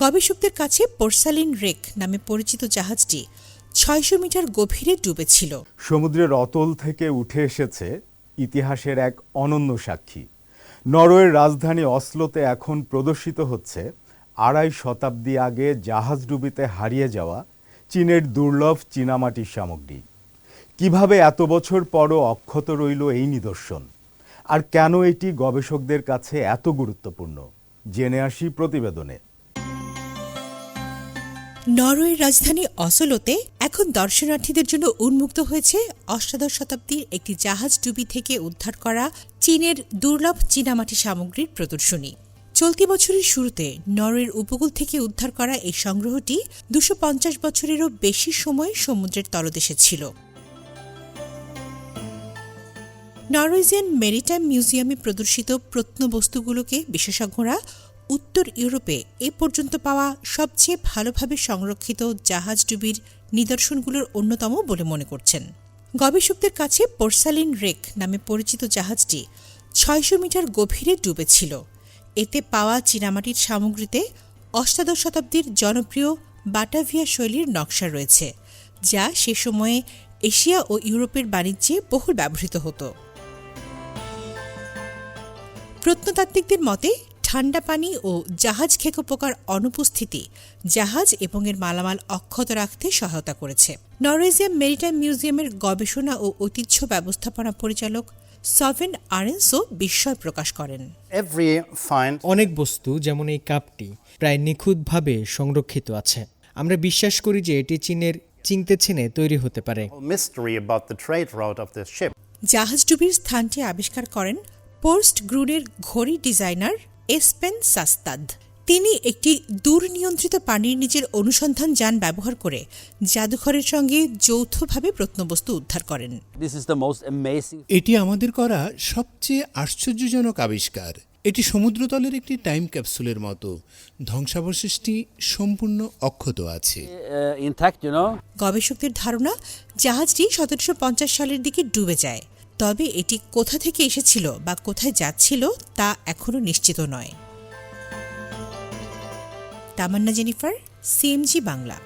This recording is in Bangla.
গবেষকদের কাছে পোর্সালিন রেক নামে পরিচিত জাহাজটি ৬০০ মিটার গভীরে ডুবেছিল। সমুদ্রের অতল থেকে উঠে এসেছে ইতিহাসের এক অনন্য সাক্ষী। নরওয়ের রাজধানী অসলোতে এখন প্রদর্শিত হচ্ছে ২.৫ শতাব্দী আগে জাহাজডুবিতে হারিয়ে যাওয়া চীনের দুর্লভ চীনামাটির সামগ্রী। কিভাবে এত বছর পরও অক্ষত রইল এই নিদর্শন, আর কেন এটি গবেষকদের কাছে এত গুরুত্বপূর্ণ, জেনে আসি প্রতিবেদনে। নরওয়ের রাজধানী অসলোতে এখন দর্শনার্থীদের জন্য উন্মুক্ত হয়েছে অষ্টাদশ শতাব্দীর একটি জাহাজডুবি থেকে উদ্ধার করা চীনের দুর্লভ চীনামাটি সামগ্রীর প্রদর্শনী। চলতি বছরের শুরুতে নরওয়ের উপকূল থেকে উদ্ধার করা এই সংগ্রহটি ২৫০ বছরেরও বেশি সময় সমুদ্রের তলদেশে ছিল। নরওয়েজিয়ান মেরিটাইম মিউজিয়ামে প্রদর্শিত প্রত্নবস্তুগুলোকে বিশেষজ্ঞরা উত্তর ইউরোপে এ পর্যন্ত পাওয়া সবচেয়ে ভালোভাবে সংরক্ষিত জাহাজডুবির নিদর্শনগুলোর অন্যতম বলে মনে করছেন। গবেষকদের কাছে পোর্সালিন রেক নামে পরিচিত জাহাজটি ৬০০ মিটার গভীরে ডুবেছিল। এতে পাওয়া চীনামাটির সামগ্রীতে অষ্টাদশ শতাব্দীর জনপ্রিয় বাটাভিয়া শৈলীর নকশা রয়েছে, যা সে সময়ে এশিয়া ও ইউরোপের বাণিজ্যে বহুল ব্যবহৃত হতো। প্রত্নতাত্ত্বিকদের মতে ঠান্ডা পানি ও জাহাজ খেকো পোকার অনুপস্থিতি জাহাজ এবং এর মালামাল অক্ষত রাখতে সহায়তা করেছে। নরওয়েজিয়ান মেরিটাইম মিউজিয়ামের গবেষণা ও ঐতিহ্য ব্যবস্থাপনা পরিচালক সভেন আরেন্সো বিস্ময় প্রকাশ করেন। অনেক বস্তু, যেমন এই কাপটি, প্রায় নিখুঁতভাবে সংরক্ষিত আছে। আমরা বিশ্বাস করি যে এটি চীনের চিংতেছেনে তৈরি হতে পারে। জাহাজডুবির স্থানটি আবিষ্কার করেন পোস্ট গ্রুনের ঘড়ি ডিজাইনার এসপেন সাস্তাদ। তিনি একটি দূরনিয়ন্ত্রিত পানির নিচের অনুসন্ধান যান ব্যবহার করে জাদুঘরের সঙ্গে যৌথভাবে প্রত্নবস্তু উদ্ধার করেন। এটি আমাদের করা সবচেয়ে আশ্চর্যজনক আবিষ্কার। এটি সমুদ্রতলের একটি টাইম ক্যাপসুলের মতো, ধ্বংসাবশেষটি সম্পূর্ণ অক্ষত আছে। গবেষকদের ধারণা, জাহাজটি ১৭৫০ সালের দিকে ডুবে যায়, তবে এটি কোথা থেকে এসেছিল বা কোথায় যাচ্ছিল তা এখনও নিশ্চিত নয়। তামান্না জেনিফার, সিএমজি বাংলা।